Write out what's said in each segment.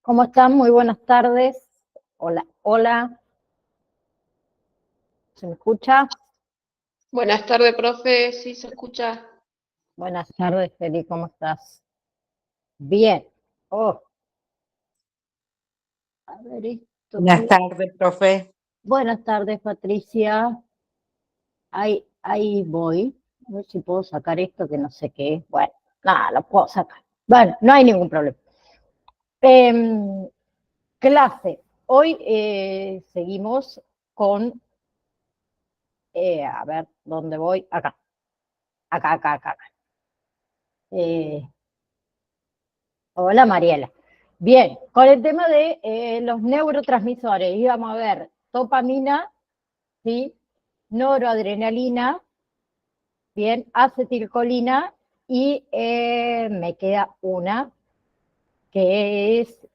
¿Cómo están? Muy buenas tardes. Hola, hola. ¿Se me escucha? Buenas tardes, profe. Sí, se escucha. Buenas tardes, Feli. ¿Cómo estás? Bien. Oh, a ver esto Buenas que... tardes, profe. Buenas tardes, Patricia. Ahí voy. A ver si puedo sacar esto que no sé qué es. Bueno, nada, lo puedo sacar. Bueno, no hay ningún problema. Em, Clase. Hoy seguimos con, a ver, ¿dónde voy? Acá, acá. Eh, Hola, Mariela. Bien, con el tema de los neurotransmisores, íbamos a ver dopamina, ¿sí? Noradrenalina, bien, acetilcolina y me queda una que es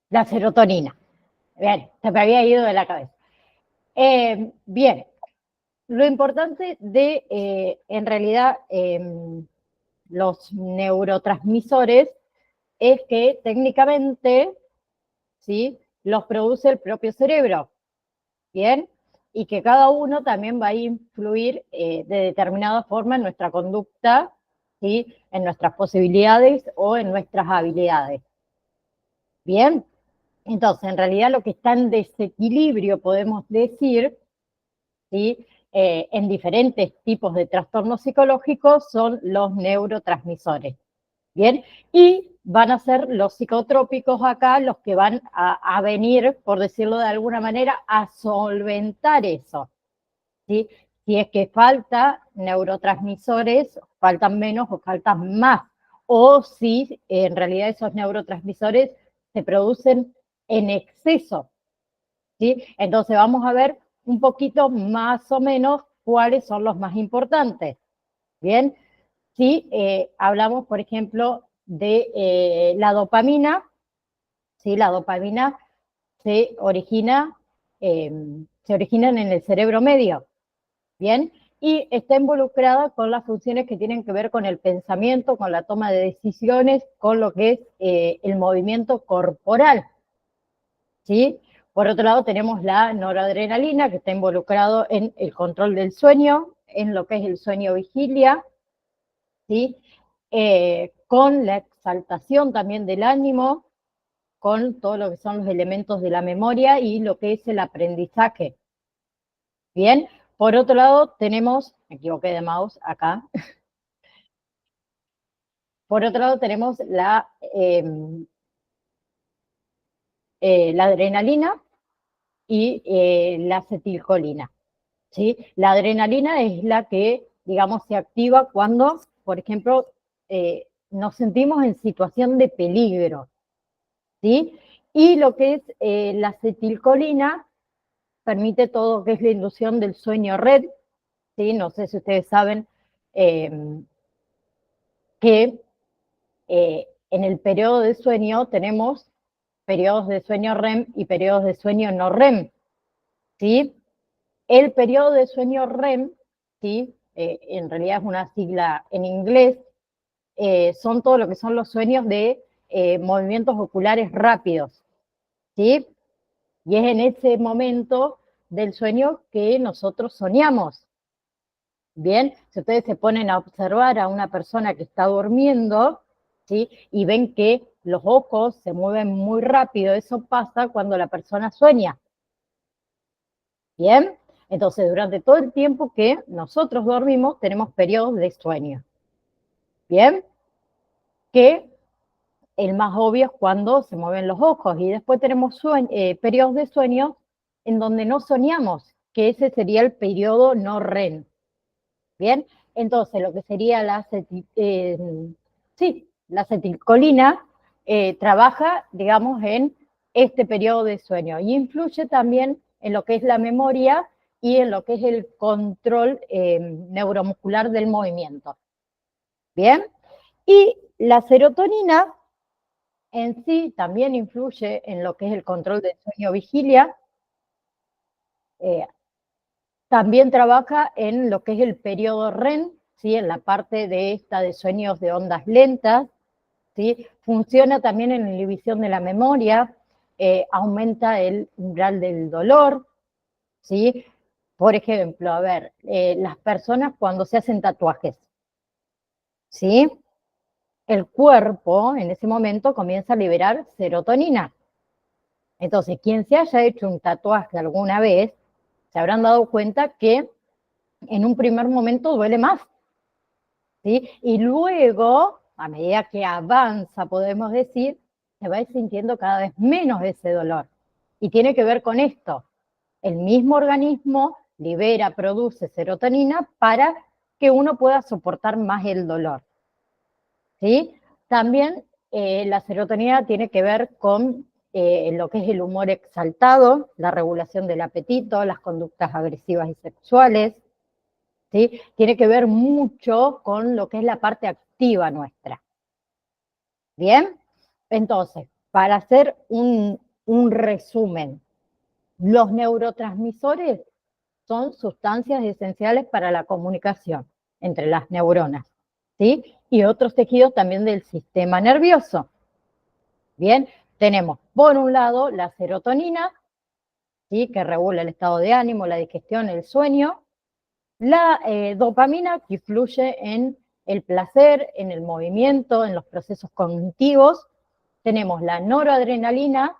la serotonina. Bien, se me había ido de la cabeza. Bien, lo importante de, en realidad, los neurotransmisores es que técnicamente, ¿sí?, los produce el propio cerebro, ¿bien? Y que cada uno también va a influir de determinada forma en nuestra conducta, ¿sí?, en nuestras posibilidades o en nuestras habilidades, ¿bien? Entonces, en realidad lo que está en desequilibrio, podemos decir, ¿sí?, en diferentes tipos de trastornos psicológicos son los neurotransmisores. Bien, y van a ser los psicotrópicos acá los que van a venir, por decirlo de alguna manera, a solventar eso, ¿sí? Si es que falta neurotransmisores, faltan menos o faltan más, o si en realidad esos neurotransmisores se producen en exceso, ¿sí? Entonces vamos a ver un poquito más o menos cuáles son los más importantes, ¿bien? Si hablamos, por ejemplo, de la dopamina, ¿sí? La dopamina se origina, se originan en el cerebro medio, ¿bien? Y está involucrada con las funciones que tienen que ver con el pensamiento, con la toma de decisiones, con lo que es el movimiento corporal, ¿sí? Por otro lado, tenemos la noradrenalina, que está involucrado en el control del sueño, en lo que es el sueño vigilia, ¿sí? Con la exaltación también del ánimo, con todo lo que son los elementos de la memoria y lo que es el aprendizaje. Bien, por otro lado tenemos, me equivoqué de mouse acá, por otro lado tenemos la adrenalina y la acetilcolina, ¿sí? La adrenalina es la que, digamos, se activa cuando, por ejemplo, nos sentimos en situación de peligro, ¿sí? Y lo que es la acetilcolina permite todo lo que es la inducción del sueño RED, ¿sí? No sé si ustedes saben eh, que en el periodo de sueño tenemos periodos de sueño REM y periodos de sueño no REM, ¿sí? El periodo de sueño REM, ¿sí? En realidad es una sigla en inglés, son todo lo que son los sueños de movimientos oculares rápidos, ¿sí? Y es en ese momento del sueño que nosotros soñamos. Bien, si ustedes se ponen a observar a una persona que está durmiendo, ¿sí?, y ven que los ojos se mueven muy rápido, eso pasa cuando la persona sueña. Bien, entonces durante todo el tiempo que nosotros dormimos tenemos periodos de sueño. Bien, que el más obvio es cuando se mueven los ojos, y después tenemos periodos de sueño en donde no soñamos, que ese sería el periodo no REM. Bien, entonces lo que sería la acetilcolina trabaja, digamos, en este periodo de sueño y influye también en lo que es la memoria y en lo que es el control neuromuscular del movimiento. Bien, y la serotonina en sí también influye en lo que es el control del sueño vigilia. Eh, También trabaja en lo que es el periodo REM, ¿sí?, en la parte de esta de sueños de ondas lentas, ¿sí? Funciona también en la inhibición de la memoria, aumenta el umbral del dolor, ¿sí? Por ejemplo, a ver, las personas cuando se hacen tatuajes, ¿sí? El cuerpo en ese momento comienza a liberar serotonina. Entonces, quien se haya hecho un tatuaje alguna vez, se habrán dado cuenta que en un primer momento duele más, ¿sí? Y luego, a medida que avanza, podemos decir, se va sintiendo cada vez menos ese dolor. Y tiene que ver con esto. El mismo organismo libera, produce serotonina para que uno pueda soportar más el dolor, ¿sí? También la serotonina tiene que ver con lo que es el humor exaltado, la regulación del apetito, las conductas agresivas y sexuales, ¿sí? Tiene que ver mucho con lo que es la parte activa nuestra. ¿Bien? Entonces, para hacer un resumen, los neurotransmisores son sustancias esenciales para la comunicación entre las neuronas, ¿sí? Y otros tejidos también del sistema nervioso. Bien, tenemos por un lado la serotonina, ¿sí? Que regula el estado de ánimo, la digestión, el sueño. La dopamina, que influye en el placer, en el movimiento, en los procesos cognitivos. Tenemos la noradrenalina,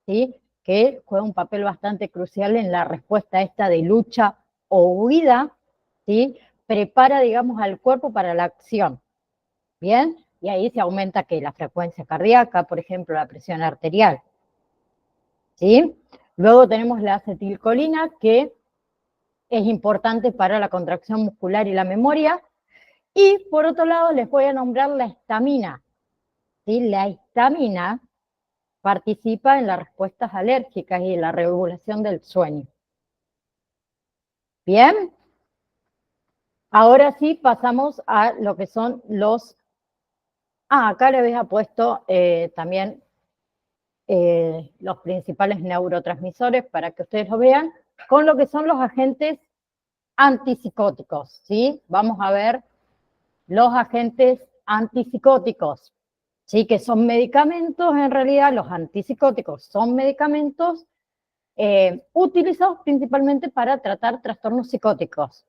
¿sí? Que juega un papel bastante crucial en la respuesta esta de lucha o huida, ¿sí? Prepara, digamos, al cuerpo para la acción, ¿bien? Y ahí se aumenta que la frecuencia cardíaca, por ejemplo, la presión arterial, ¿sí? Luego tenemos la acetilcolina, que es importante para la contracción muscular y la memoria. Y por otro lado les voy a nombrar la histamina, ¿sí? La histamina participa en las respuestas alérgicas y en la regulación del sueño. Bien, ahora sí pasamos a lo que son los... acá le había puesto también los principales neurotransmisores para que ustedes lo vean, con lo que son los agentes antipsicóticos, ¿sí? Vamos a ver los agentes antipsicóticos, ¿sí? Que son medicamentos, en realidad los antipsicóticos son medicamentos utilizados principalmente para tratar trastornos psicóticos,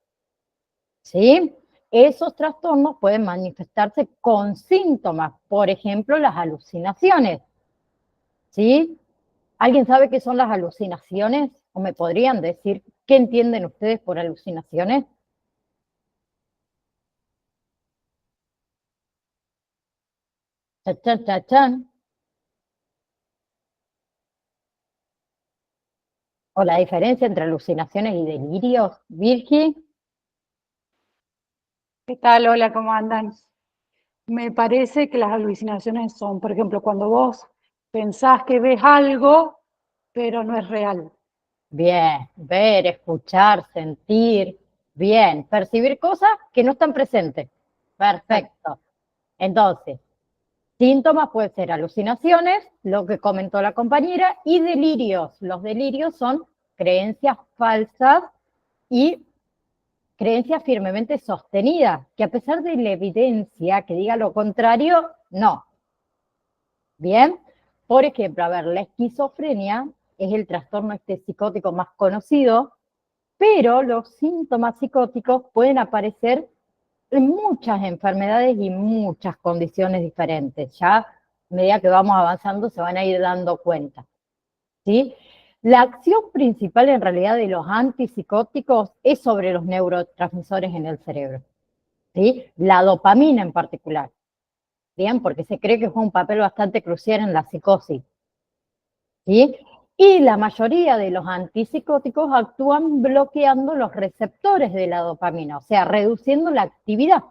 ¿sí? Esos trastornos pueden manifestarse con síntomas, por ejemplo, las alucinaciones, ¿sí? ¿Alguien sabe qué son las alucinaciones? ¿O me podrían decir qué entienden ustedes por alucinaciones? Chan, chan, chan. O la diferencia entre alucinaciones y delirios, Virgi. ¿Qué tal? Hola, ¿cómo andan? Me parece que las alucinaciones son, por ejemplo, cuando vos pensás que ves algo, pero no es real. Bien, ver, escuchar, sentir, bien, percibir cosas que no están presentes. Perfecto. Entonces, síntomas pueden ser alucinaciones, lo que comentó la compañera, y delirios. Los delirios son creencias falsas y creencias firmemente sostenidas, que a pesar de la evidencia que diga lo contrario, no. Bien, por ejemplo, a ver, la esquizofrenia es el trastorno psicótico más conocido, pero los síntomas psicóticos pueden aparecer en muchas enfermedades y muchas condiciones diferentes. Ya a medida que vamos avanzando se van a ir dando cuenta, ¿sí? La acción principal en realidad de los antipsicóticos es sobre los neurotransmisores en el cerebro, ¿sí? La dopamina en particular, ¿bien? Porque se cree que juega un papel bastante crucial en la psicosis, ¿sí? Y la mayoría de los antipsicóticos actúan bloqueando los receptores de la dopamina, o sea, reduciendo la actividad.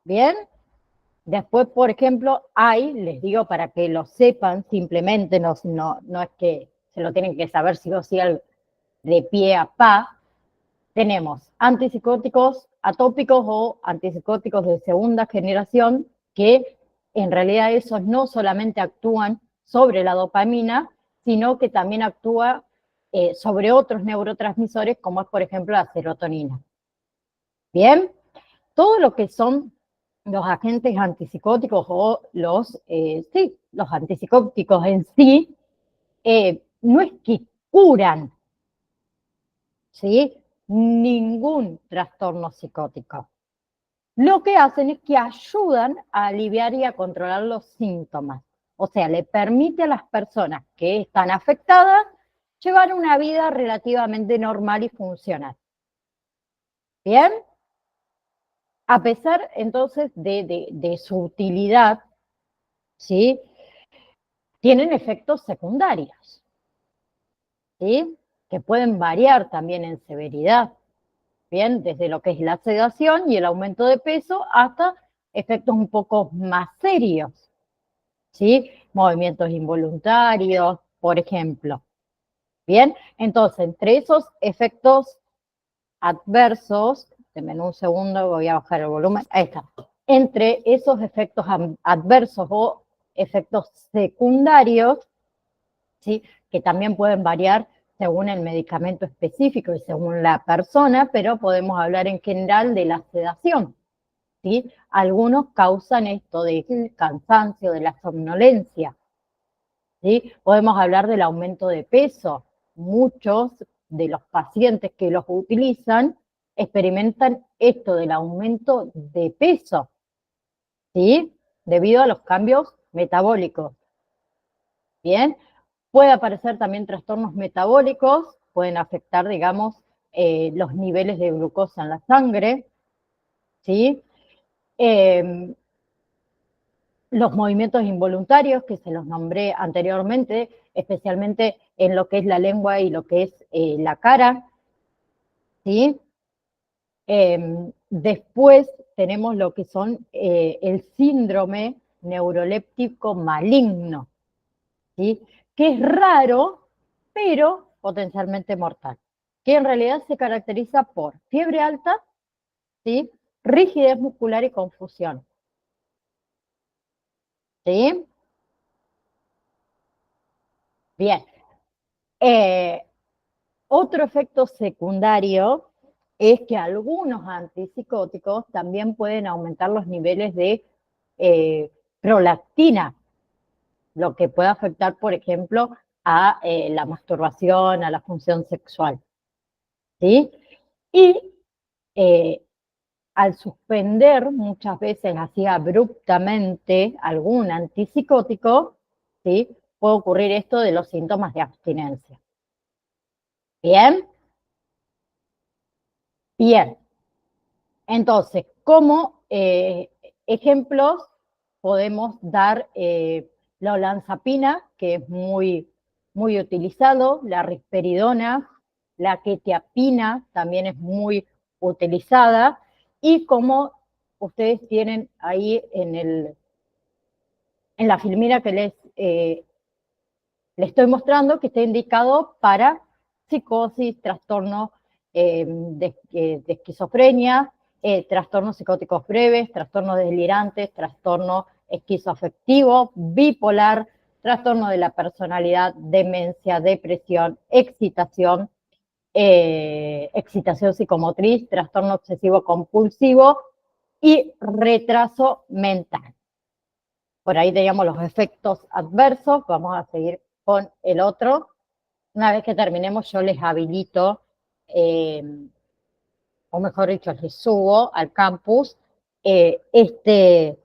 ¿Bien? Después, por ejemplo, les digo para que lo sepan, simplemente no es que se lo tienen que saber sí o sí de pie a pa, tenemos antipsicóticos atópicos o antipsicóticos de segunda generación, que en realidad esos no solamente actúan sobre la dopamina, sino que también actúa sobre otros neurotransmisores, como es, por ejemplo, la serotonina. Bien, todo lo que son los agentes antipsicóticos o los antipsicóticos en sí, no es que curan, ¿sí?, ningún trastorno psicótico. Lo que hacen es que ayudan a aliviar y a controlar los síntomas. O sea, le permite a las personas que están afectadas llevar una vida relativamente normal y funcional. ¿Bien? A pesar, entonces, de su utilidad, ¿sí?, tienen efectos secundarios, ¿sí?, que pueden variar también en severidad. Bien, desde lo que es la sedación y el aumento de peso hasta efectos un poco más serios, ¿sí? Movimientos involuntarios, por ejemplo. Bien, entonces, entre esos efectos adversos, denme un segundo, voy a bajar el volumen, ahí está. Entre esos efectos adversos o efectos secundarios, ¿sí?, que también pueden variar según el medicamento específico y según la persona, pero podemos hablar en general de la sedación, ¿sí? Algunos causan esto del cansancio, de la somnolencia, ¿sí? Podemos hablar del aumento de peso. Muchos de los pacientes que los utilizan experimentan esto del aumento de peso, ¿sí?, debido a los cambios metabólicos. Bien, puede aparecer también trastornos metabólicos, pueden afectar, digamos, los niveles de glucosa en la sangre, ¿sí? Los movimientos involuntarios, que se los nombré anteriormente, especialmente en lo que es la lengua y lo que es la cara, ¿sí? Después tenemos lo que son el síndrome neuroléptico maligno, ¿sí?, que es raro, pero potencialmente mortal, que en realidad se caracteriza por fiebre alta, ¿sí?, rigidez muscular y confusión, ¿sí? Bien. Otro efecto secundario es que algunos antipsicóticos también pueden aumentar los niveles de prolactina, lo que puede afectar, por ejemplo, a la masturbación, a la función sexual, ¿sí? Y al suspender muchas veces así abruptamente algún antipsicótico, ¿sí?, puede ocurrir esto de los síntomas de abstinencia. ¿Bien? Bien. Entonces, como ejemplos podemos dar la olanzapina, que es muy, muy utilizado, la risperidona, la quetiapina también es muy utilizada, y como ustedes tienen ahí en la filmina que les estoy mostrando, que está indicado para psicosis, trastorno de esquizofrenia, trastornos psicóticos breves, trastornos delirantes, trastorno esquizoafectivo, bipolar, trastorno de la personalidad, demencia, depresión, excitación psicomotriz, trastorno obsesivo compulsivo y retraso mental. Por ahí teníamos los efectos adversos. Vamos a seguir con el otro. Una vez que terminemos, yo les habilito, o mejor dicho, les subo al campus este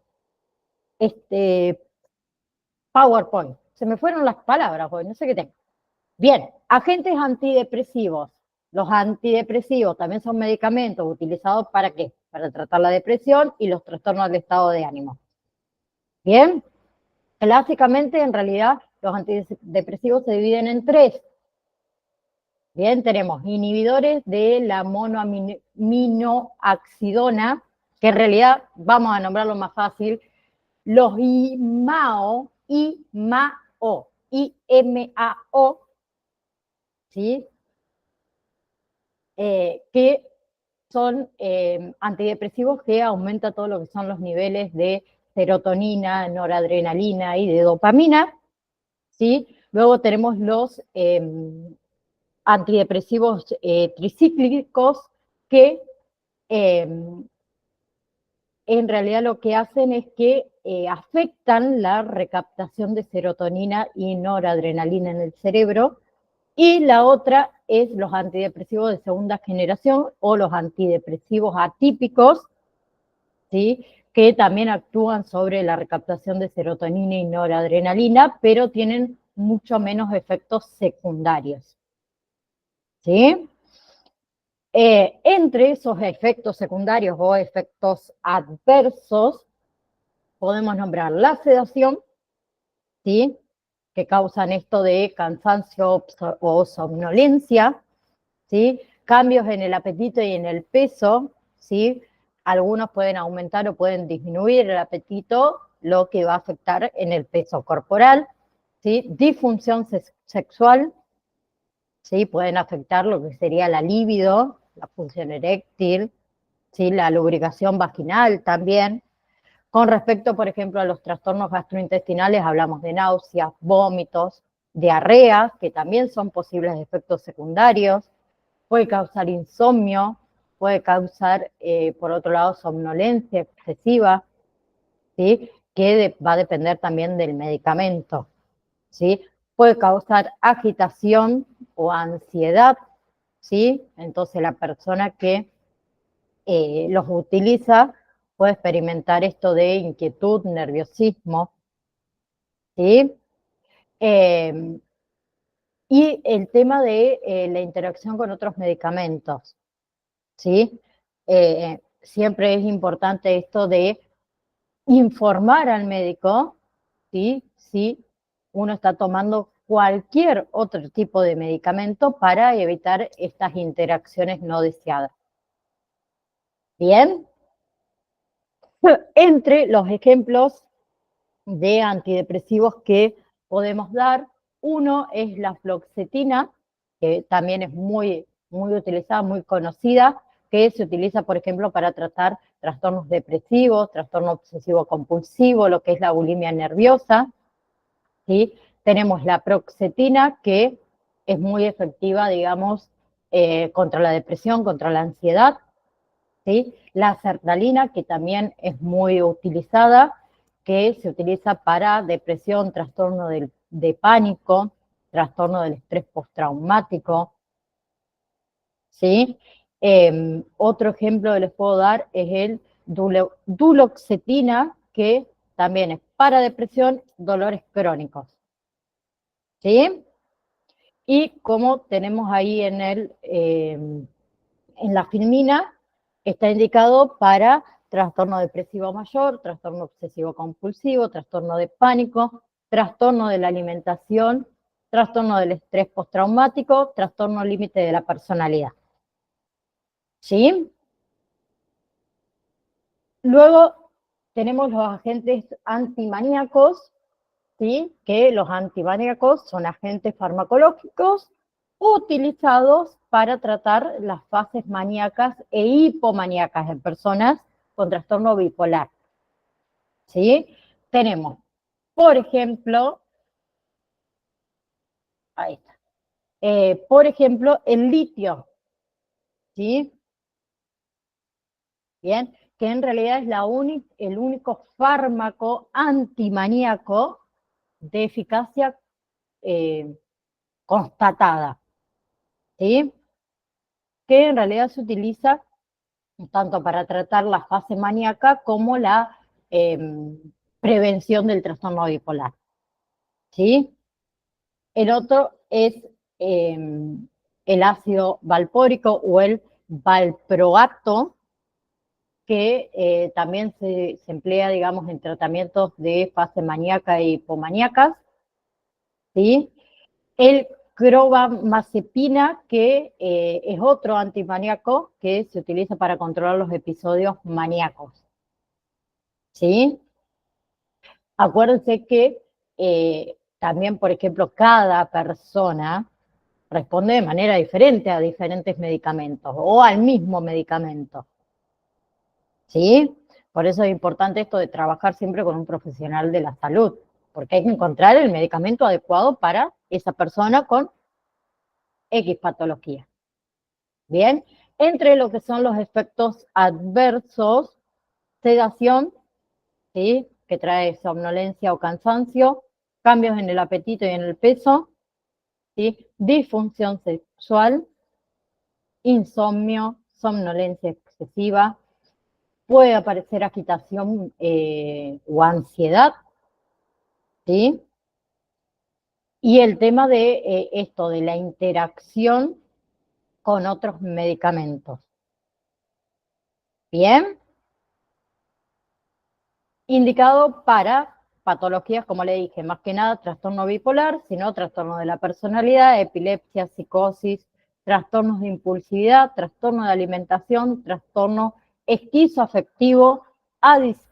PowerPoint. Se me fueron las palabras hoy, no sé qué tengo. Bien, agentes antidepresivos. Los antidepresivos también son medicamentos utilizados ¿para qué? Para tratar la depresión y los trastornos del estado de ánimo. Bien, clásicamente en realidad los antidepresivos se dividen en tres. Bien, tenemos inhibidores de la monoaminoxidona, que en realidad vamos a nombrarlo más fácil, los IMAO, ¿sí? Que son antidepresivos que aumentan todo lo que son los niveles de serotonina, noradrenalina y de dopamina, ¿sí? Luego tenemos los antidepresivos tricíclicos que en realidad lo que hacen es que afectan la recaptación de serotonina y noradrenalina en el cerebro. Y la otra es los antidepresivos de segunda generación o los antidepresivos atípicos, ¿sí? Que también actúan sobre la recaptación de serotonina y noradrenalina, pero tienen mucho menos efectos secundarios. ¿Sí? Entre esos efectos secundarios o efectos adversos, podemos nombrar la sedación, ¿sí? Que causan esto de cansancio o somnolencia, ¿sí? Cambios en el apetito y en el peso, ¿sí? Algunos pueden aumentar o pueden disminuir el apetito, lo que va a afectar en el peso corporal, ¿sí? Disfunción sexual, ¿sí? Pueden afectar lo que sería la libido, la función eréctil, ¿sí? La lubricación vaginal también. Con respecto, por ejemplo, a los trastornos gastrointestinales, hablamos de náuseas, vómitos, diarreas, que también son posibles efectos secundarios. Puede causar insomnio, puede causar, por otro lado, somnolencia excesiva, ¿sí? Que va a depender también del medicamento, ¿sí? Puede causar agitación o ansiedad, ¿sí? Entonces la persona que los utiliza puede experimentar esto de inquietud, nerviosismo, ¿sí? Eh, y el tema de la interacción con otros medicamentos, ¿sí? Siempre es importante esto de informar al médico, ¿sí? Si uno está tomando cualquier otro tipo de medicamento para evitar estas interacciones no deseadas. ¿Bien? Entre los ejemplos de antidepresivos que podemos dar, uno es la fluoxetina, que también es muy utilizada, muy conocida, que se utiliza, por ejemplo, para tratar trastornos depresivos, trastorno obsesivo compulsivo, lo que es la bulimia nerviosa, ¿sí? Tenemos la paroxetina, que es muy efectiva, digamos, contra la depresión, contra la ansiedad, ¿sí? La sertralina, que también es muy utilizada, que se utiliza para depresión, trastorno de pánico, trastorno del estrés postraumático, ¿sí? Otro ejemplo que les puedo dar es el duloxetina, que también es para depresión, dolores crónicos, ¿sí? Y como tenemos ahí en la filmina, está indicado para trastorno depresivo mayor, trastorno obsesivo compulsivo, trastorno de pánico, trastorno de la alimentación, trastorno del estrés postraumático, trastorno límite de la personalidad. ¿Sí? Luego tenemos los agentes antimaníacos, ¿sí? Que los antimaníacos son agentes farmacológicos utilizados para tratar las fases maníacas e hipomaníacas en personas con trastorno bipolar, ¿sí? Tenemos, por ejemplo, ahí está, por ejemplo, el litio, ¿sí? Bien, que en realidad es el único fármaco antimaníaco de eficacia constatada, ¿sí? Que en realidad se utiliza tanto para tratar la fase maníaca como la prevención del trastorno bipolar, ¿sí? El otro es el ácido valpórico o el valproato, que también se emplea, digamos, en tratamientos de fase maníaca y hipomaníacas, ¿sí? El carbamazepina, que es otro antimaníaco que se utiliza para controlar los episodios maníacos, ¿sí? Acuérdense que también, por ejemplo, cada persona responde de manera diferente a diferentes medicamentos o al mismo medicamento, ¿sí? Por eso es importante esto de trabajar siempre con un profesional de la salud, porque hay que encontrar el medicamento adecuado para esa persona con X patología. Bien, entre lo que son los efectos adversos, sedación, ¿sí? Que trae somnolencia o cansancio, cambios en el apetito y en el peso, ¿sí? Disfunción sexual, insomnio, somnolencia excesiva, puede aparecer agitación o ansiedad, ¿sí? Y el tema de esto, de la interacción con otros medicamentos. Bien. Indicado para patologías, como le dije, más que nada trastorno bipolar, sino trastorno de la personalidad, epilepsia, psicosis, trastornos de impulsividad, trastorno de alimentación, trastorno esquizoafectivo,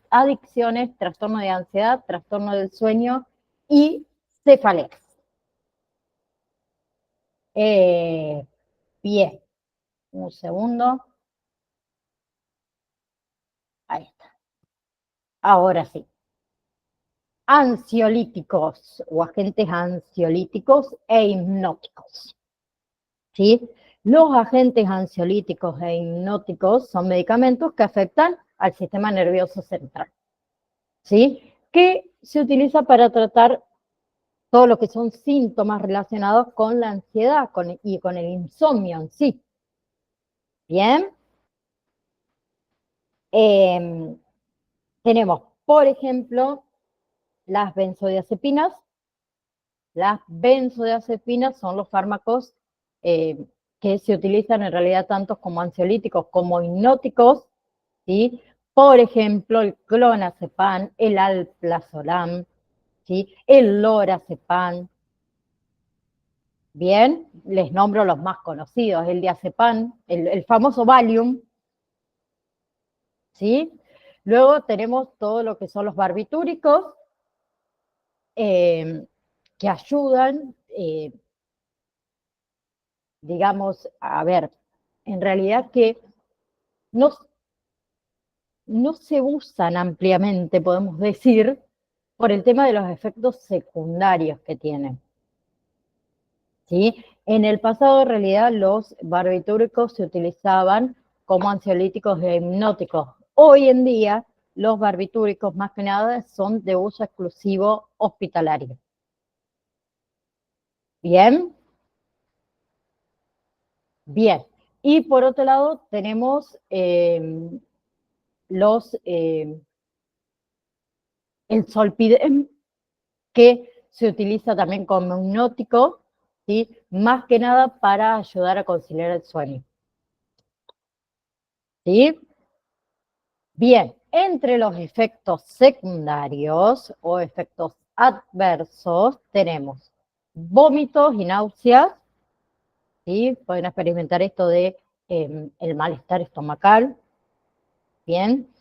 adicciones, trastorno de ansiedad, trastorno del sueño y cefaleas. Bien, un segundo. Ahí está. Ahora sí. Ansiolíticos o agentes ansiolíticos e hipnóticos. ¿Sí? Los agentes ansiolíticos e hipnóticos son medicamentos que afectan al sistema nervioso central, ¿sí? Que se utiliza para tratar todo lo que son síntomas relacionados con la ansiedad y con el insomnio en sí. Bien. Tenemos, por ejemplo, las benzodiazepinas. Las benzodiazepinas son los fármacos que se utilizan en realidad tanto como ansiolíticos como hipnóticos, ¿sí? Por ejemplo, el clonazepam, el alprazolam, ¿sí? El lorazepam. Bien, les nombro los más conocidos, el diazepam, el famoso Valium, ¿sí? Luego tenemos todo lo que son los barbitúricos, que ayudan, digamos, a ver, en realidad que no, no se usan ampliamente, podemos decir, por el tema de los efectos secundarios que tienen. ¿Sí? En el pasado, en realidad, los barbitúricos se utilizaban como ansiolíticos e hipnóticos. Hoy en día, los barbitúricos, más que nada, son de uso exclusivo hospitalario. ¿Bien? Bien. Y por otro lado, tenemos el Zolpidem, que se utiliza también como hipnótico, ¿sí? Más que nada para ayudar a conciliar el sueño. ¿Sí? Bien, entre los efectos secundarios o efectos adversos tenemos vómitos y náuseas, ¿sí? Pueden experimentar esto de el malestar estomacal. Bien.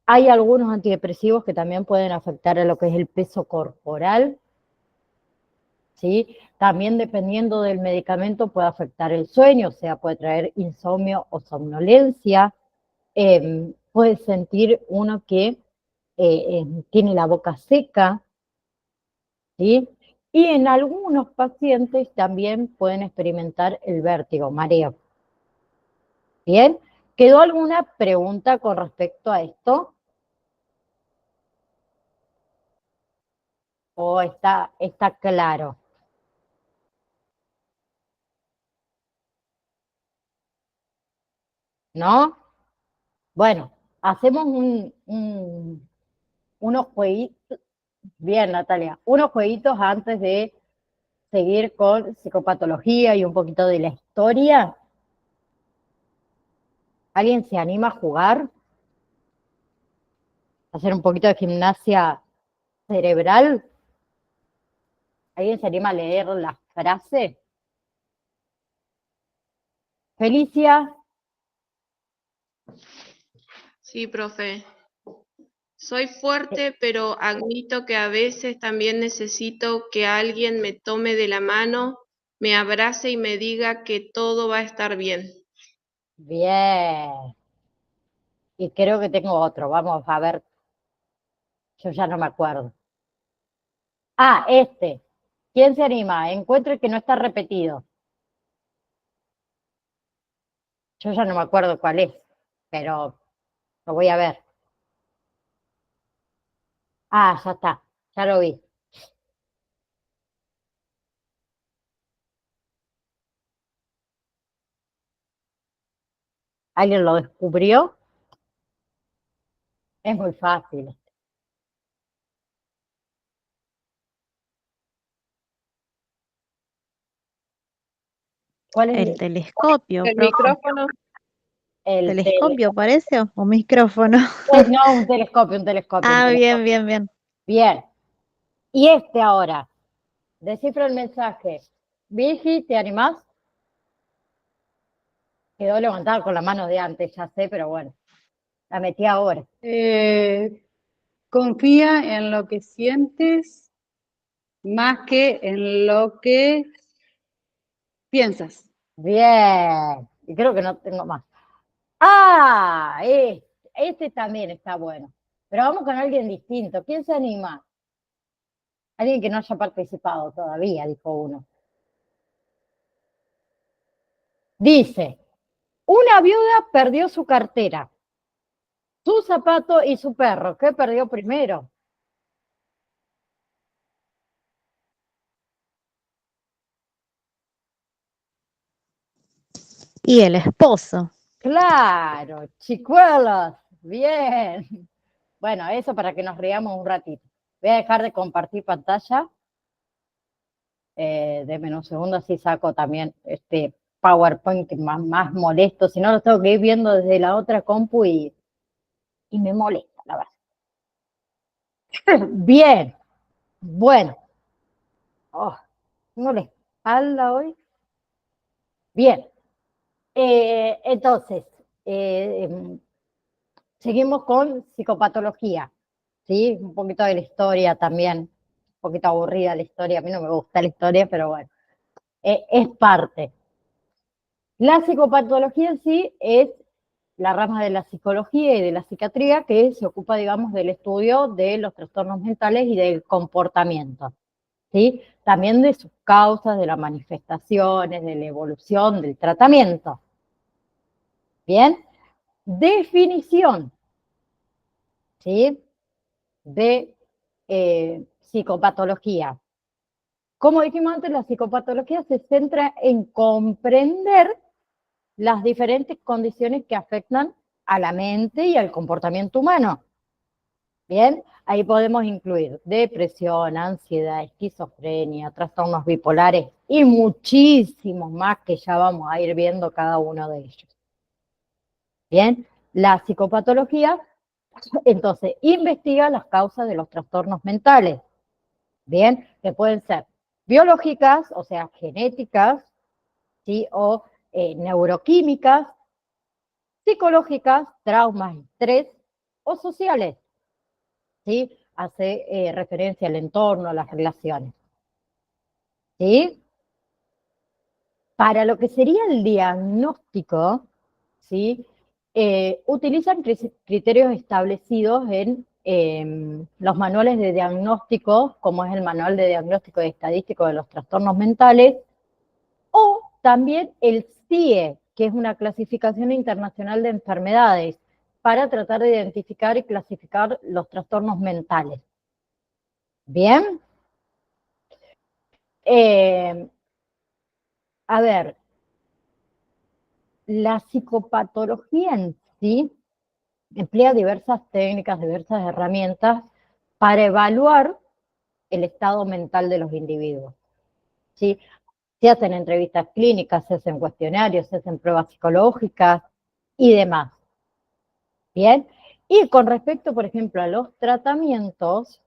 Hay algunos antidepresivos que también pueden afectar a lo que es el peso corporal, ¿sí? También dependiendo del medicamento puede afectar el sueño, o sea, puede traer insomnio o somnolencia. Puede sentir uno que tiene la boca seca, ¿sí? Y en algunos pacientes también pueden experimentar el vértigo, mareo. ¿Bien? ¿Quedó alguna pregunta con respecto a esto? ¿O está claro? ¿No? Bueno, hacemos unos jueguitos. Bien, Natalia, unos jueguitos antes de seguir con psicopatología y un poquito de la historia. ¿Alguien se anima a jugar? ¿Hacer un poquito de gimnasia cerebral? ¿Alguien se anima a leer la frase? Felicia, Sí, profe. Soy fuerte, pero admito que a veces también necesito que alguien me tome de la mano, me abrace y me diga que todo va a estar bien. bien. Y creo que tengo otro. Vamos a ver. Yo ya no me acuerdo. Ah, este. ¿Quién se anima? Encuentre que no está repetido. Yo ya no me acuerdo cuál es, pero lo voy a ver. Ah, ya está, ya lo vi. ¿Alguien lo descubrió? Es muy fácil. ¿Cuál El es telescopio, El profe. micrófono. el ¿Telescopio parece o micrófono? No, un telescopio, un telescopio, un Ah, bien, telescopio. bien, bien. Bien. Y este ahora, descifra el mensaje. Virgi, ¿te animás? Quedó levantada con la mano de antes, ya sé, pero bueno, la metí ahora. Confía en lo que sientes más que en lo que piensas. Bien. Y creo que no tengo más. Ah, este también está bueno. Pero vamos con alguien distinto. ¿Quién se anima? Alguien que no haya participado todavía, dijo uno. Dice, una viuda perdió su cartera, su zapato y su perro. ¿Qué perdió primero? Y el esposo. Claro, chicuelos. Bien. Bueno, eso para que nos riamos un ratito. Voy a dejar de compartir pantalla. Denme un segundo, así saco también este PowerPoint que más molesto. Si no, lo tengo que ir viendo desde la otra compu y me molesta, la verdad. Bien. Bueno. Oh, tengo la espalda hoy. Bien. Entonces, seguimos con psicopatología, ¿sí? Un poquito de la historia también, un poquito aburrida la historia, a mí no me gusta la historia, pero bueno, es parte. La psicopatología en sí es la rama de la psicología y de la psiquiatría que se ocupa, digamos, del estudio de los trastornos mentales y del comportamiento, ¿sí? También de sus causas, de las manifestaciones, de la evolución, del tratamiento. Bien, definición, ¿sí? De psicopatología. Como dijimos antes, la psicopatología se centra en comprender las diferentes condiciones que afectan a la mente y al comportamiento humano. Bien, ahí podemos incluir depresión, ansiedad, esquizofrenia, trastornos bipolares y muchísimos más que ya vamos a ir viendo cada uno de ellos. Bien, la psicopatología entonces investiga las causas de los trastornos mentales. Bien, que pueden ser biológicas, o sea, genéticas, ¿sí? O neuroquímicas, psicológicas, traumas, estrés, o sociales, ¿sí? Hace referencia al entorno, a las relaciones, ¿sí? Para lo que sería el diagnóstico, ¿sí? Utilizan criterios establecidos en los manuales de diagnóstico, como es el Manual de Diagnóstico y Estadístico de los Trastornos Mentales, o también el CIE, que es una clasificación internacional de enfermedades, para tratar de identificar y clasificar los trastornos mentales. Bien. A ver, la psicopatología en sí emplea diversas técnicas, diversas herramientas para evaluar el estado mental de los individuos, ¿sí? Se hacen entrevistas clínicas, se hacen cuestionarios, se hacen pruebas psicológicas y demás. Bien, y con respecto, por ejemplo, a los tratamientos,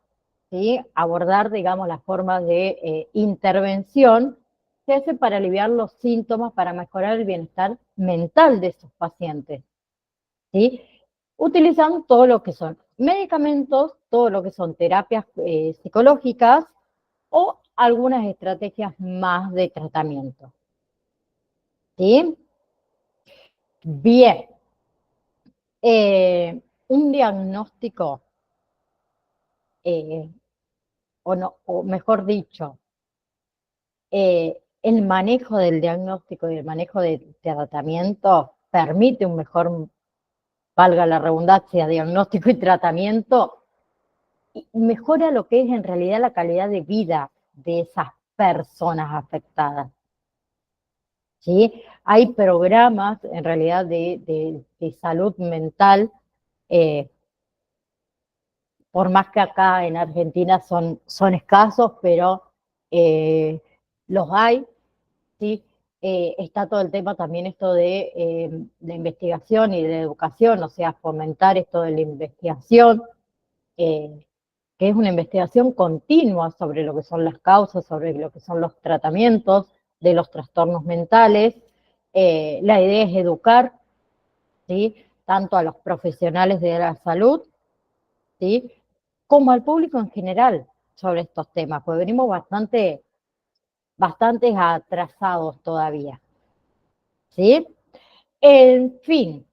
¿sí? Abordar, digamos, las formas de intervención se hace para aliviar los síntomas, para mejorar el bienestar mental de esos pacientes, ¿sí? Utilizan todo lo que son medicamentos, todo lo que son terapias psicológicas o algunas estrategias más de tratamiento, ¿sí? Bien, un diagnóstico, eh, o, no, o mejor dicho, el manejo del diagnóstico y el manejo del tratamiento permite un mejor, valga la redundancia, diagnóstico y tratamiento y mejora lo que es en realidad la calidad de vida de esas personas afectadas. ¿Sí? Hay programas en realidad de salud mental, por más que acá en Argentina son escasos, pero los hay, ¿sí? Está todo el tema también esto de investigación y de educación, o sea, fomentar esto de la investigación, que es una investigación continua sobre lo que son las causas, sobre lo que son los tratamientos de los trastornos mentales. La idea es educar, ¿sí? Tanto a los profesionales de la salud, ¿sí? Como al público en general sobre estos temas, porque venimos bastante atrasados todavía, ¿sí? En fin,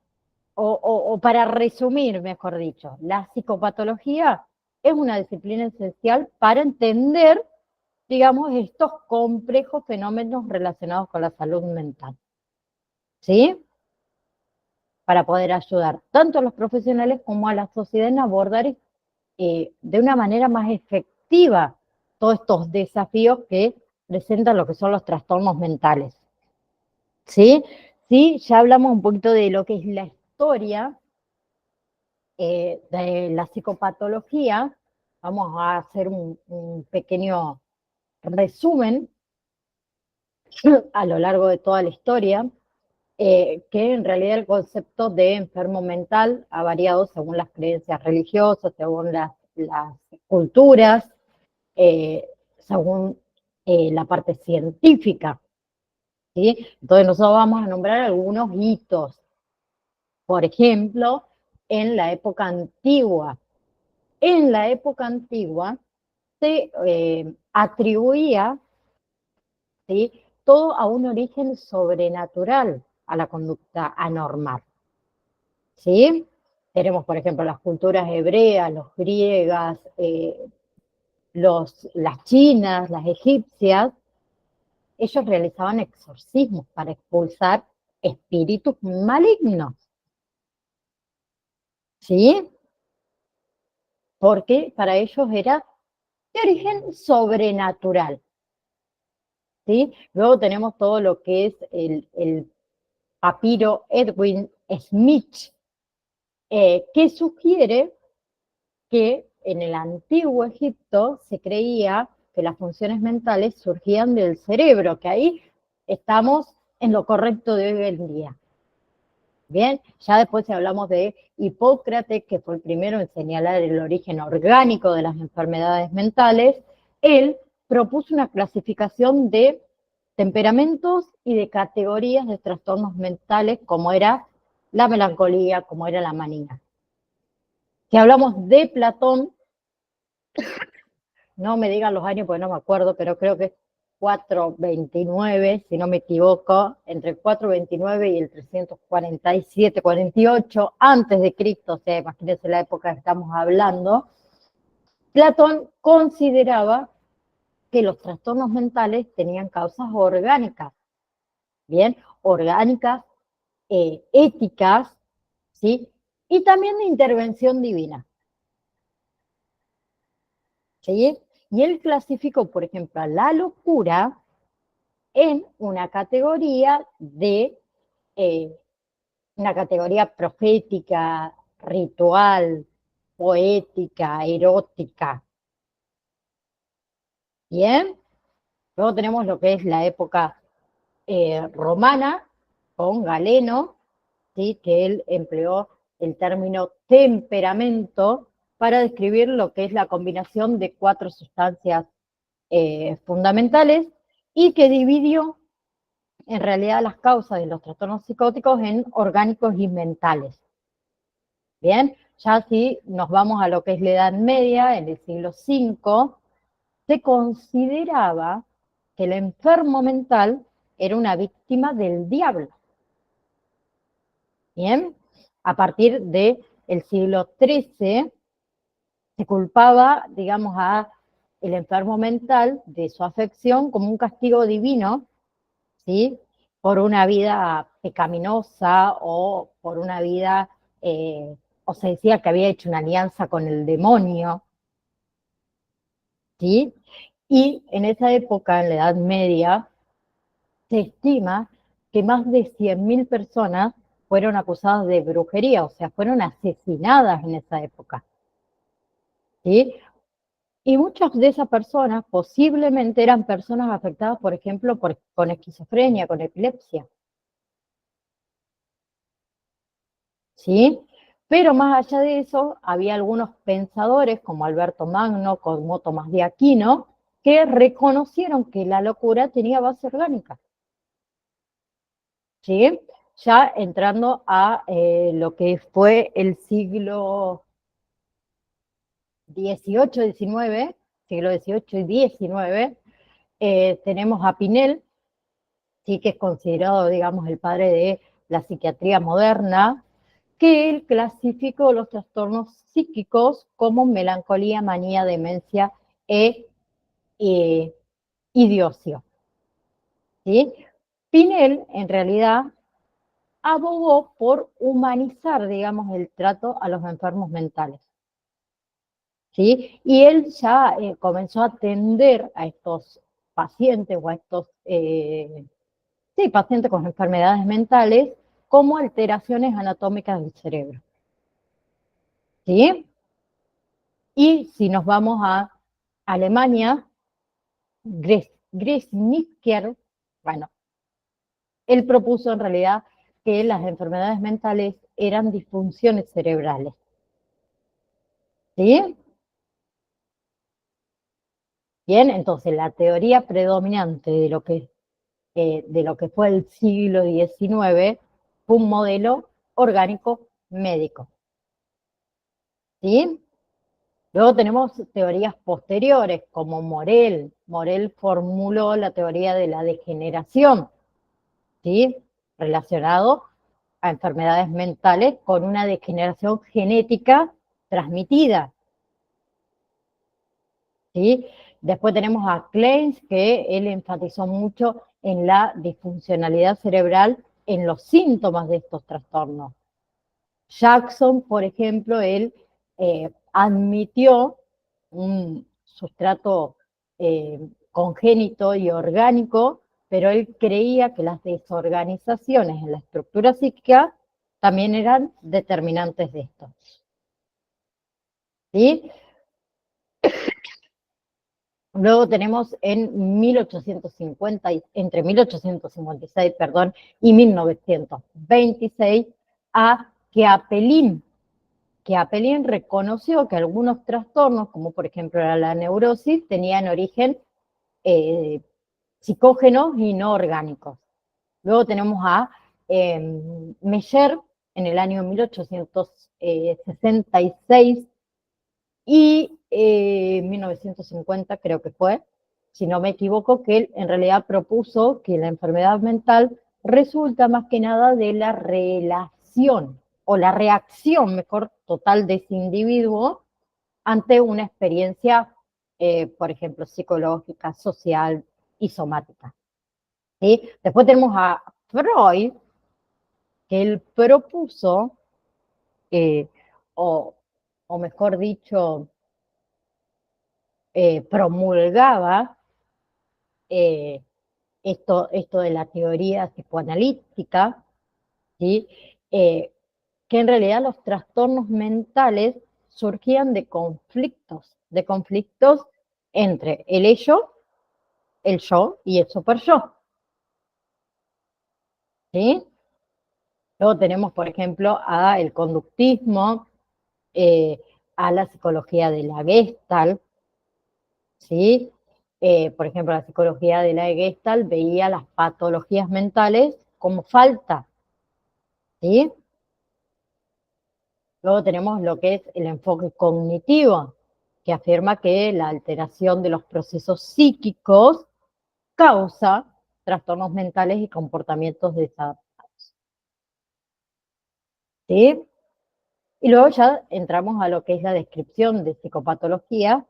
o para resumir, mejor dicho, la psicopatología es una disciplina esencial para entender, digamos, estos complejos fenómenos relacionados con la salud mental, ¿sí? Para poder ayudar tanto a los profesionales como a la sociedad en abordar de una manera más efectiva todos estos desafíos que presentan lo que son los trastornos mentales. ¿Sí? Sí, ya hablamos un poquito de lo que es la historia de la psicopatología. Vamos a hacer un pequeño resumen a lo largo de toda la historia, que en realidad el concepto de enfermo mental ha variado según las creencias religiosas, según las culturas, según la parte científica, ¿sí? Entonces nosotros vamos a nombrar algunos hitos. Por ejemplo, en la época antigua. En la época antigua se atribuía, ¿sí?, todo a un origen sobrenatural a la conducta anormal, ¿sí? Tenemos, por ejemplo, las culturas hebreas, los griegas, las chinas, las egipcias. Ellos realizaban exorcismos para expulsar espíritus malignos, ¿sí? Porque para ellos era de origen sobrenatural, ¿sí? Luego tenemos todo lo que es el papiro Edwin Smith, que sugiere que en el antiguo Egipto se creía que las funciones mentales surgían del cerebro, que ahí estamos en lo correcto de hoy en día. Bien, ya después si hablamos de Hipócrates, que fue el primero en señalar el origen orgánico de las enfermedades mentales, él propuso una clasificación de temperamentos y de categorías de trastornos mentales, como era la melancolía, como era la manía. Si hablamos de Platón, no me digan los años porque no me acuerdo, pero creo que es 429, si no me equivoco, entre el 429 y el 347, 48 antes de Cristo, o sea, imagínense la época que estamos hablando. Platón consideraba que los trastornos mentales tenían causas orgánicas, bien, orgánicas, éticas, ¿sí? Y también de intervención divina, ¿sí? Y él clasificó, por ejemplo, a la locura en una categoría una categoría profética, ritual, poética, erótica. Bien, luego tenemos lo que es la época romana con Galeno, ¿sí?, que él empleó el término temperamento para describir lo que es la combinación de 4 sustancias fundamentales y que dividió en realidad las causas de los trastornos psicóticos en orgánicos y mentales. Bien, ya si nos vamos a lo que es la Edad Media, en el siglo V, se consideraba que el enfermo mental era una víctima del diablo. Bien, a partir del siglo XIII se culpaba, digamos, a el enfermo mental de su afección como un castigo divino, ¿sí?, por una vida pecaminosa o por una vida, o se decía que había hecho una alianza con el demonio, ¿sí? Y en esa época, en la Edad Media, se estima que más de 100.000 personas fueron acusadas de brujería, o sea, fueron asesinadas en esa época, ¿sí? Y muchas de esas personas posiblemente eran personas afectadas, por ejemplo, con esquizofrenia, con epilepsia, ¿sí? Pero más allá de eso, había algunos pensadores como Alberto Magno, como Tomás de Aquino, que reconocieron que la locura tenía base orgánica, ¿sí? Ya entrando a lo que fue el siglo XVIII, XIX, siglo XVIII y XIX, tenemos a Pinel, sí, que es considerado, digamos, el padre de la psiquiatría moderna, que él clasificó los trastornos psíquicos como melancolía, manía, demencia e idiocia, ¿sí? Pinel, en realidad, abogó por humanizar, digamos, el trato a los enfermos mentales, ¿sí? Y él ya comenzó a atender a estos pacientes o a estos sí, pacientes con enfermedades mentales como alteraciones anatómicas del cerebro, ¿sí? Y si nos vamos a Alemania, Gressnicker, bueno, él propuso en realidad que las enfermedades mentales eran disfunciones cerebrales, ¿sí? Bien, entonces la teoría predominante de lo que fue el siglo XIX fue un modelo orgánico médico, ¿sí? Luego tenemos teorías posteriores, como Morel. Morel formuló la teoría de la degeneración, ¿sí? Relacionado a enfermedades mentales con una degeneración genética transmitida, ¿sí? Después tenemos a Klein, que él enfatizó mucho en la disfuncionalidad cerebral en los síntomas de estos trastornos. Jackson, por ejemplo, él admitió un sustrato congénito y orgánico, pero él creía que las desorganizaciones en la estructura psíquica también eran determinantes de esto, ¿sí? Luego tenemos en 1850, entre 1856, perdón, y 1926 a Keapelin, que Apelin reconoció que algunos trastornos, como por ejemplo la neurosis, tenían origen psicógenos y no orgánicos. Luego tenemos a Meyer en el año 1866 y 1950 creo que fue, si no me equivoco, que él en realidad propuso que la enfermedad mental resulta más que nada de la relación o la reacción, mejor, total de ese individuo ante una experiencia, por ejemplo, psicológica, social y somática, ¿sí? Después tenemos a Freud, que él propuso, eh, o, o mejor dicho, promulgaba eh, esto de la teoría psicoanalítica, ¿sí? Que en realidad los trastornos mentales surgían de conflictos entre el yo y el super yo, ¿sí? Luego tenemos, por ejemplo, a el conductismo, eh, a la psicología de la Gestalt, ¿sí? Por ejemplo, la psicología de la Gestalt veía las patologías mentales como falta, ¿sí? Luego tenemos lo que es el enfoque cognitivo, que afirma que la alteración de los procesos psíquicos causa trastornos mentales y comportamientos desadaptados, ¿sí? Y luego ya entramos a lo que es la descripción de psicopatología,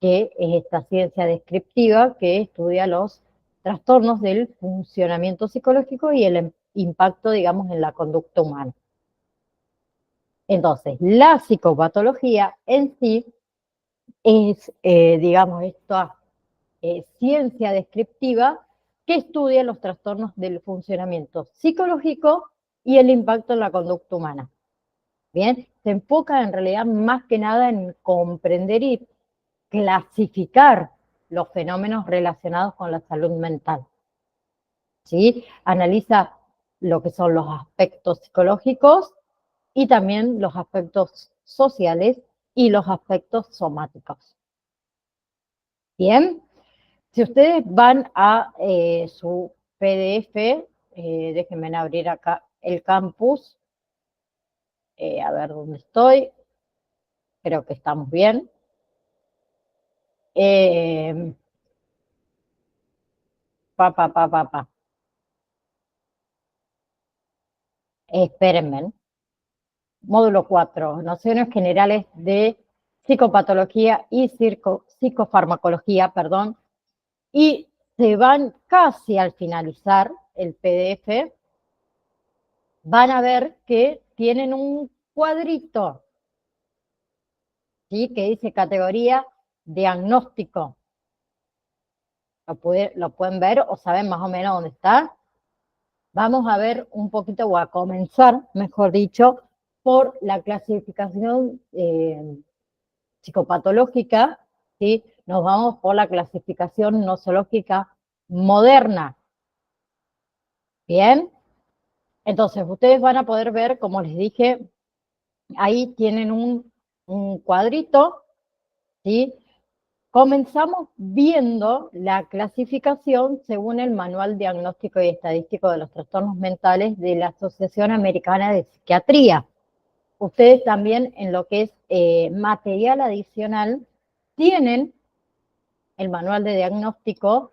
que es esta ciencia descriptiva que estudia los trastornos del funcionamiento psicológico y el impacto, digamos, en la conducta humana. Entonces, la psicopatología en sí es, digamos, esta ciencia descriptiva que estudia los trastornos del funcionamiento psicológico y el impacto en la conducta humana. Bien, se enfoca en realidad más que nada en comprender y clasificar los fenómenos relacionados con la salud mental. ¿Sí? Analiza lo que son los aspectos psicológicos y también los aspectos sociales y los aspectos somáticos. Bien, si ustedes van a su PDF, déjenme abrir acá el campus, a ver dónde estoy, creo que estamos bien. Espérenme. Módulo 4, nociones generales de psicopatología y psicofarmacología, perdón, y se van casi al finalizar el PDF, van a ver que tienen un cuadrito, ¿sí? Que dice categoría diagnóstico. ¿Lo pueden ver o saben más o menos dónde está? Vamos a ver un poquito, o a comenzar, mejor dicho, por la clasificación psicopatológica, ¿sí? Nos vamos por la clasificación nosológica moderna. ¿Bien? Entonces, ustedes van a poder ver, como les dije, ahí tienen un cuadrito, ¿sí? Comenzamos viendo la clasificación según el Manual Diagnóstico y Estadístico de los Trastornos Mentales de la Asociación Americana de Psiquiatría. Ustedes también en lo que es material adicional tienen el manual de diagnóstico,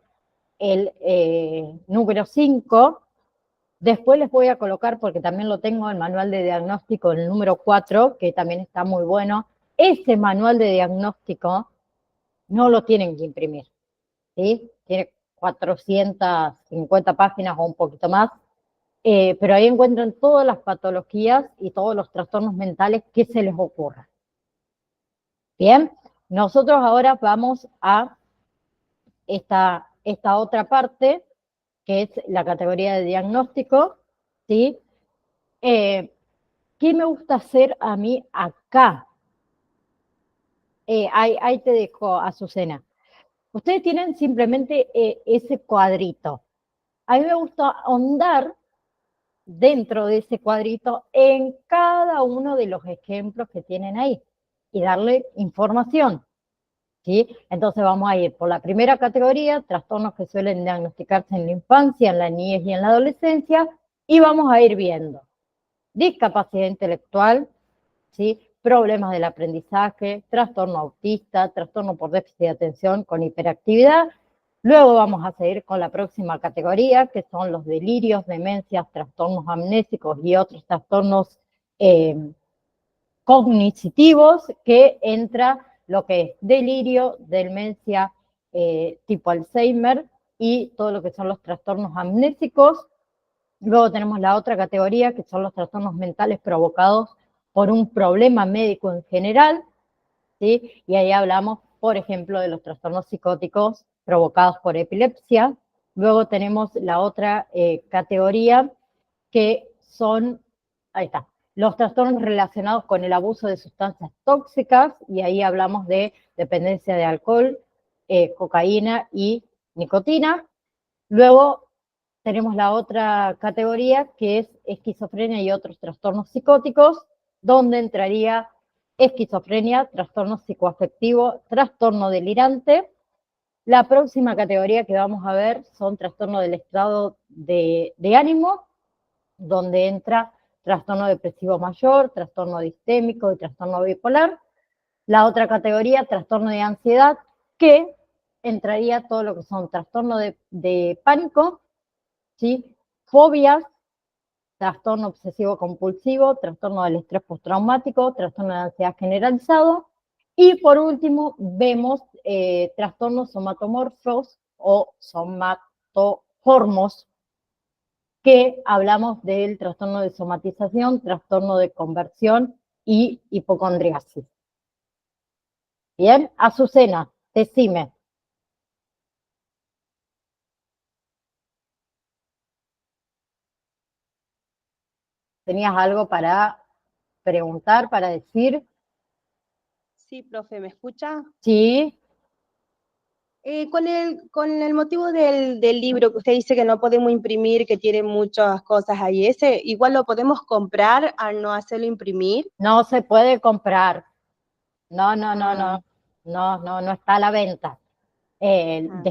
el número 5. Después les voy a colocar, porque también lo tengo, el manual de diagnóstico, el número 4, que también está muy bueno. Ese manual de diagnóstico no lo tienen que imprimir, ¿sí? Tiene 450 páginas o un poquito más, pero ahí encuentran todas las patologías y todos los trastornos mentales que se les ocurra. Bien, nosotros ahora vamos a esta otra parte, que es la categoría de diagnóstico, ¿sí? ¿Qué me gusta hacer a mí acá? Ahí te dejo, Azucena. Ustedes tienen simplemente ese cuadrito. A mí me gusta ahondar dentro de ese cuadrito en cada uno de los ejemplos que tienen ahí y darle información. ¿Sí? Entonces vamos a ir por la primera categoría, trastornos que suelen diagnosticarse en la infancia, en la niñez y en la adolescencia, y vamos a ir viendo discapacidad intelectual, ¿sí? Problemas del aprendizaje, trastorno autista, trastorno por déficit de atención con hiperactividad. Luego vamos a seguir con la próxima categoría, que son los delirios, demencias, trastornos amnésicos y otros trastornos cognitivos, que entra lo que es delirio, demencia tipo Alzheimer y todo lo que son los trastornos amnésicos. Luego tenemos la otra categoría, que son los trastornos mentales provocados por un problema médico en general, ¿sí? Y ahí hablamos, por ejemplo, de los trastornos psicóticos provocados por epilepsia. Luego tenemos la otra categoría, que son, ahí está, los trastornos relacionados con el abuso de sustancias tóxicas, y ahí hablamos de dependencia de alcohol, cocaína y nicotina. Luego tenemos la otra categoría, que es esquizofrenia y otros trastornos psicóticos, donde entraría esquizofrenia, trastorno psicoafectivo, trastorno delirante. La próxima categoría que vamos a ver son trastornos del estado de ánimo, donde entra trastorno depresivo mayor, trastorno distémico y trastorno bipolar. La otra categoría, trastorno de ansiedad, que entraría todo lo que son trastorno de pánico, ¿sí? Fobias, trastorno obsesivo compulsivo, trastorno del estrés postraumático, trastorno de ansiedad generalizado. Y por último, vemos trastornos somatomorfos o somatoformos, que hablamos del trastorno de somatización, trastorno de conversión y hipocondriasis. Bien, Azucena, decime. ¿Tenías algo para preguntar, para decir? Sí, profe, ¿me escucha? Sí, Con el motivo del libro que usted dice que no podemos imprimir, que tiene muchas cosas ahí, ¿ese igual lo podemos comprar al no hacerlo imprimir? no se puede comprar. No, no, no, Ah, no. No, no, no está a la venta. ah,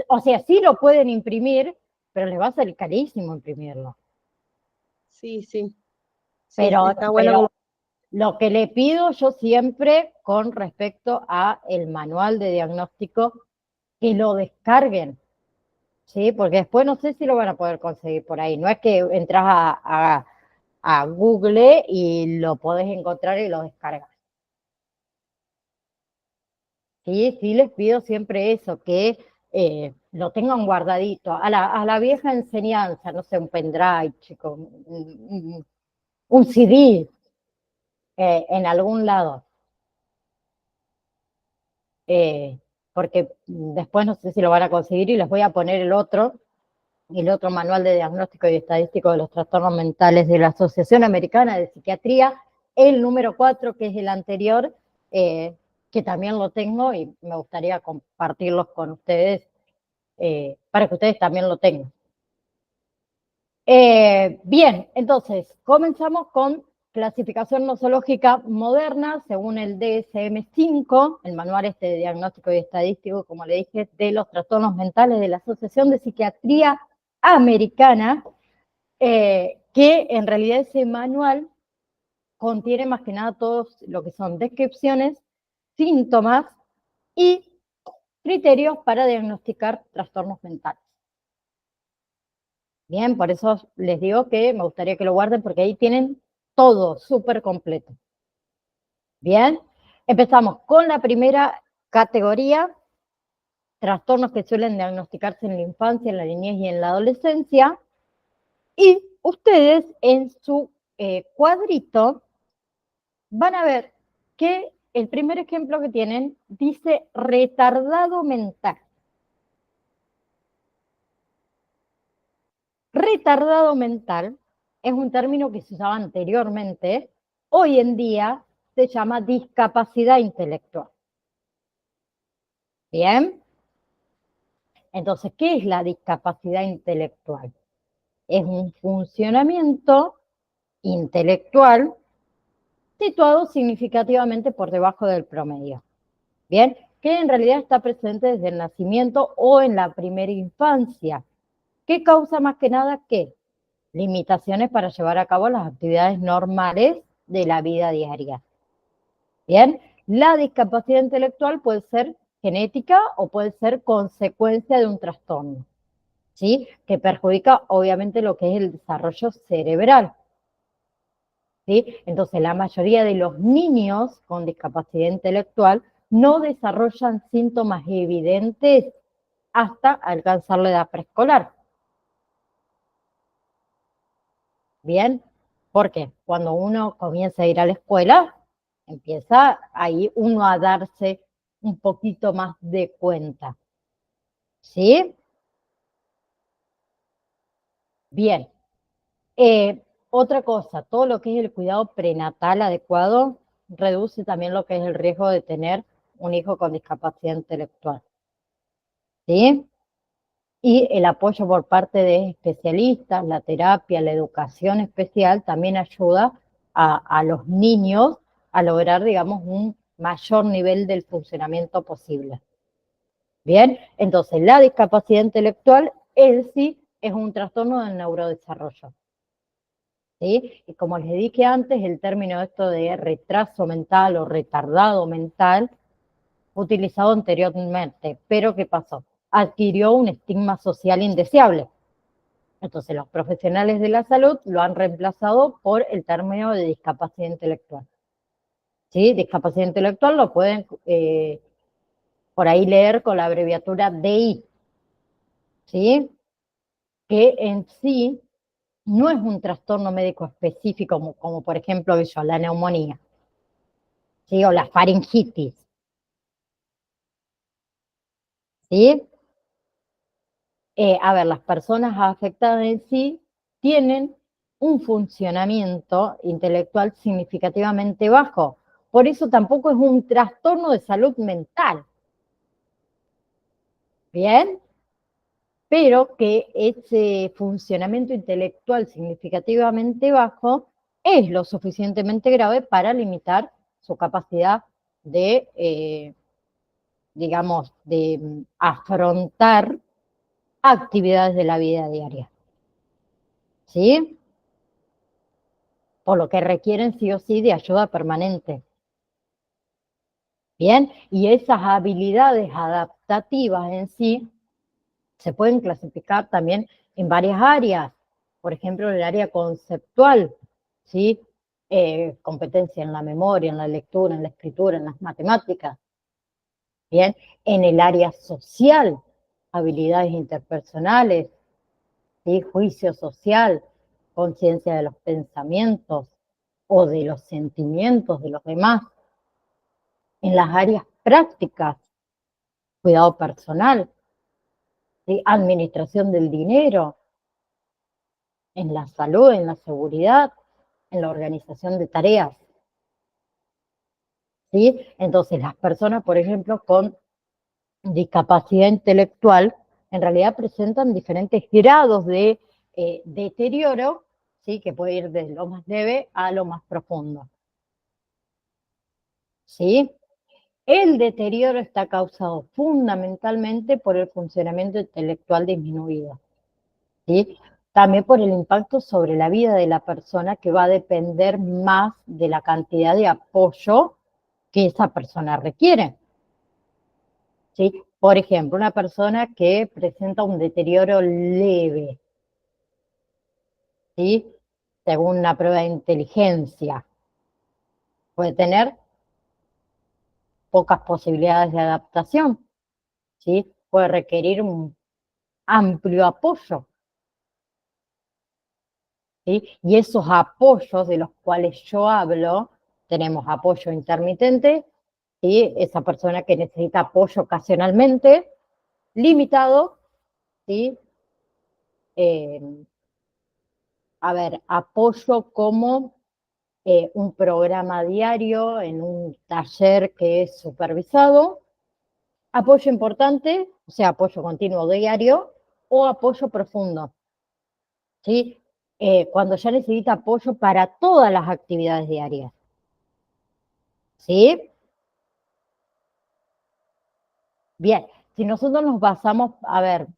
O sea, sí lo pueden imprimir, pero les va a ser carísimo imprimirlo. sí, sí, sí, Pero, está bueno pero como... lo que le pido yo siempre con respecto a el manual de diagnóstico, que lo descarguen, ¿sí? Porque después no sé si lo van a poder conseguir por ahí. No es que entras a Google y lo podés encontrar y lo descargas. Sí, sí les pido siempre eso, que lo tengan guardadito. A la vieja enseñanza, no sé, un pendrive, chico, un CD en algún lado. eh, Porque después no sé si lo van a conseguir y les voy a poner el otro manual de diagnóstico y estadístico de los trastornos mentales de la Asociación Americana de Psiquiatría, el número 4, que es el anterior, que también lo tengo y me gustaría compartirlos con ustedes para que ustedes también lo tengan. Bien, entonces, comenzamos con clasificación nosológica moderna según el DSM-5, el manual de diagnóstico y estadístico, como le dije, de los trastornos mentales de la Asociación de Psiquiatría Americana, que en realidad ese manual contiene más que nada todos lo que son descripciones, síntomas y criterios para diagnosticar trastornos mentales. Bien, por eso les digo que me gustaría que lo guarden porque ahí tienen todo súper completo. Bien, empezamos con la primera categoría, trastornos que suelen diagnosticarse en la infancia, en la niñez y en la adolescencia. Y ustedes en su cuadrito van a ver que el primer ejemplo que tienen dice retardado mental. Retardado mental es un término que se usaba anteriormente, hoy en día se llama discapacidad intelectual. Bien, entonces, ¿qué es la discapacidad intelectual? Es un funcionamiento intelectual situado significativamente por debajo del promedio. Bien, que en realidad está presente desde el nacimiento o en la primera infancia. ¿Qué causa más que nada qué? Limitaciones para llevar a cabo las actividades normales de la vida diaria. Bien, la discapacidad intelectual puede ser genética o puede ser consecuencia de un trastorno, ¿sí? Que perjudica obviamente lo que es el desarrollo cerebral, ¿sí? Entonces, la mayoría de los niños con discapacidad intelectual no desarrollan síntomas evidentes hasta alcanzar la edad preescolar. Bien, porque cuando uno comienza a ir a la escuela, empieza ahí uno a darse un poquito más de cuenta. ¿Sí? Bien. Otra cosa, todo lo que es el cuidado prenatal adecuado reduce también lo que es el riesgo de tener un hijo con discapacidad intelectual. ¿Sí? Y el apoyo por parte de especialistas, la terapia, la educación especial también ayuda a los niños a lograr, digamos, un mayor nivel del funcionamiento posible. Bien, entonces la discapacidad intelectual en sí es un trastorno del neurodesarrollo. ¿Sí? Y como les dije antes, el término esto de retraso mental o retardado mental utilizado anteriormente, pero ¿qué pasó? Adquirió un estigma social indeseable. Entonces los profesionales de la salud lo han reemplazado por el término de discapacidad intelectual. ¿Sí? Discapacidad intelectual lo pueden por ahí leer con la abreviatura DI, ¿sí? Que en sí no es un trastorno médico específico como por ejemplo la neumonía, ¿sí? O la faringitis. ¿sí? A ver, las personas afectadas en sí tienen un funcionamiento intelectual significativamente bajo. Por eso tampoco es un trastorno de salud mental. ¿Bien? Pero que ese funcionamiento intelectual significativamente bajo es lo suficientemente grave para limitar su capacidad de, digamos, de afrontar actividades de la vida diaria. ¿Sí? Por lo que requieren sí o sí de ayuda permanente. Bien, y esas habilidades adaptativas en sí se pueden clasificar también en varias áreas. Por ejemplo, en el área conceptual, ¿sí? Competencia en la memoria, en la lectura, en la escritura, en las matemáticas. Bien, en el área social, habilidades interpersonales, ¿sí? Juicio social, conciencia de los pensamientos o de los sentimientos de los demás. En las áreas prácticas, cuidado personal, ¿sí? Administración del dinero, en la salud, en la seguridad, en la organización de tareas. ¿Sí? Entonces, las personas, por ejemplo, con discapacidad intelectual, en realidad presentan diferentes grados de deterioro, ¿sí? Que puede ir desde lo más leve a lo más profundo. ¿Sí? El deterioro está causado fundamentalmente por el funcionamiento intelectual disminuido, ¿sí? También por el impacto sobre la vida de la persona, que va a depender más de la cantidad de apoyo que esa persona requiere, ¿sí? Por ejemplo, una persona que presenta un deterioro leve, ¿sí? Según una prueba de inteligencia, puede tener pocas posibilidades de adaptación, ¿sí? Puede requerir un amplio apoyo, ¿sí? Y esos apoyos de los cuales yo hablo, tenemos apoyo intermitente, ¿sí? Esa persona que necesita apoyo ocasionalmente, limitado, ¿sí? Eh, a ver, apoyo como un programa diario en un taller que es supervisado, apoyo importante, o sea, apoyo continuo diario, o apoyo profundo, ¿sí? Cuando ya necesita apoyo para todas las actividades diarias, ¿sí? Bien, si nosotros nos basamos, a ver,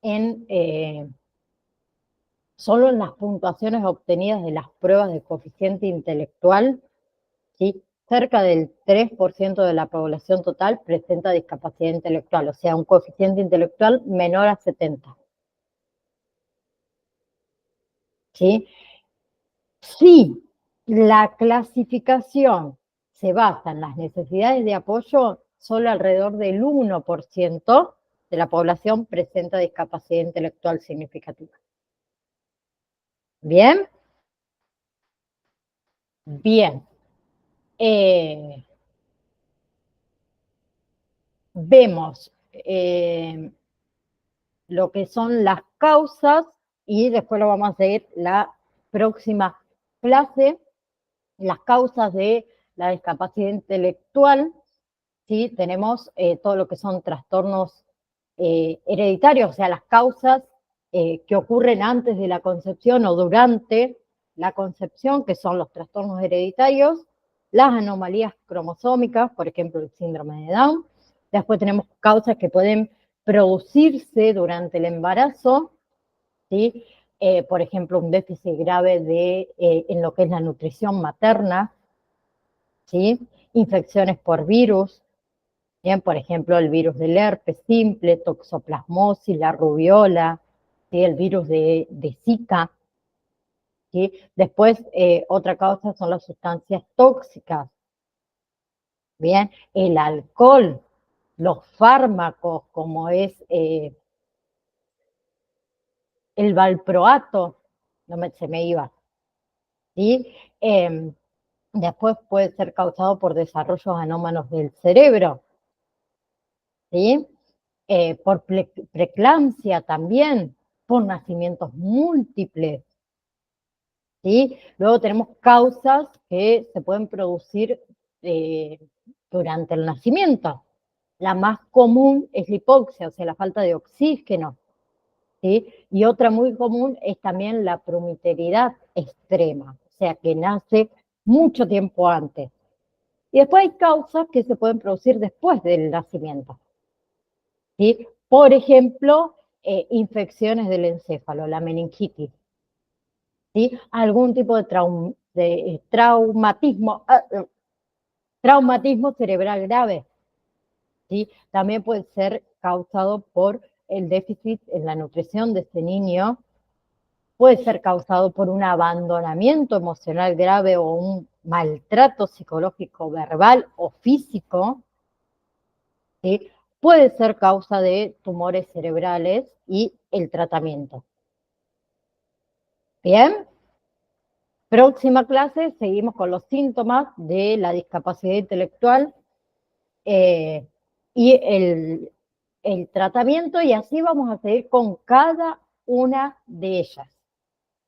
en solo en las puntuaciones obtenidas de las pruebas de coeficiente intelectual, ¿sí? Cerca del 3% de la población total presenta discapacidad intelectual, o sea, un coeficiente intelectual menor a 70. ¿Sí? Si la clasificación se basa en las necesidades de apoyo, solo alrededor del 1% de la población presenta discapacidad intelectual significativa. ¿Bien? Bien. Vemos lo que son las causas y después lo vamos a seguir la próxima clase, las causas de la discapacidad intelectual. ¿Sí? Tenemos todo lo que son trastornos hereditarios, o sea, las causas que ocurren antes de la concepción o durante la concepción, que son los trastornos hereditarios, las anomalías cromosómicas, por ejemplo, el síndrome de Down. Después tenemos causas que pueden producirse durante el embarazo, ¿sí? Por ejemplo, un déficit grave en lo que es la nutrición materna, ¿sí? Infecciones por virus, bien, por ejemplo, el virus del herpes simple, toxoplasmosis, la rubiola, ¿sí? El virus de Zika, ¿sí? Después, otra causa son las sustancias tóxicas, bien, el alcohol, los fármacos como es el valproato, se me iba, ¿sí? Después puede ser causado por desarrollos anómalos del cerebro, ¿sí? por preeclampsia también, por nacimientos múltiples, ¿sí? Luego tenemos causas que se pueden producir durante el nacimiento. La más común es la hipoxia, o sea, la falta de oxígeno, ¿sí? Y otra muy común es también la prematuridad extrema, o sea, que nace mucho tiempo antes. Y después hay causas que se pueden producir después del nacimiento, ¿sí? Por ejemplo, infecciones del encéfalo, la meningitis, ¿sí? Algún tipo de traumatismo cerebral grave, ¿sí? También puede ser causado por el déficit en la nutrición de este niño, puede ser causado por un abandonamiento emocional grave o un maltrato psicológico verbal o físico, ¿sí? Puede ser causa de tumores cerebrales y el tratamiento. Bien, próxima clase seguimos con los síntomas de la discapacidad intelectual y el tratamiento, y así vamos a seguir con cada una de ellas,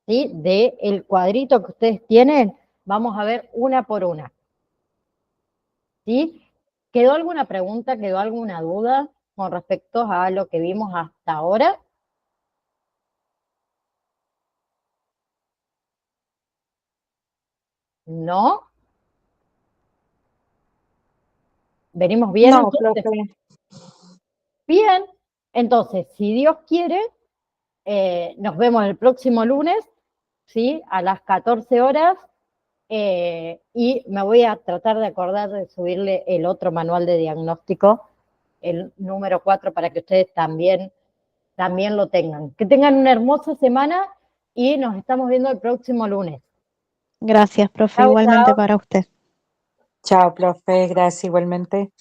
¿sí? Del cuadrito que ustedes tienen, vamos a ver una por una, ¿sí? ¿Quedó alguna pregunta, quedó alguna duda con respecto a lo que vimos hasta ahora? ¿No? ¿Venimos bien No, entonces? profe. Bien, entonces, si Dios quiere, nos vemos el próximo lunes, ¿sí? A las 14 horas, y me voy a tratar de acordar de subirle el otro manual de diagnóstico, el número 4, para que ustedes también lo tengan. Que tengan una hermosa semana y nos estamos viendo el próximo lunes. Gracias, profe, Chao, igualmente chao. para usted. Chao, profe. Gracias igualmente.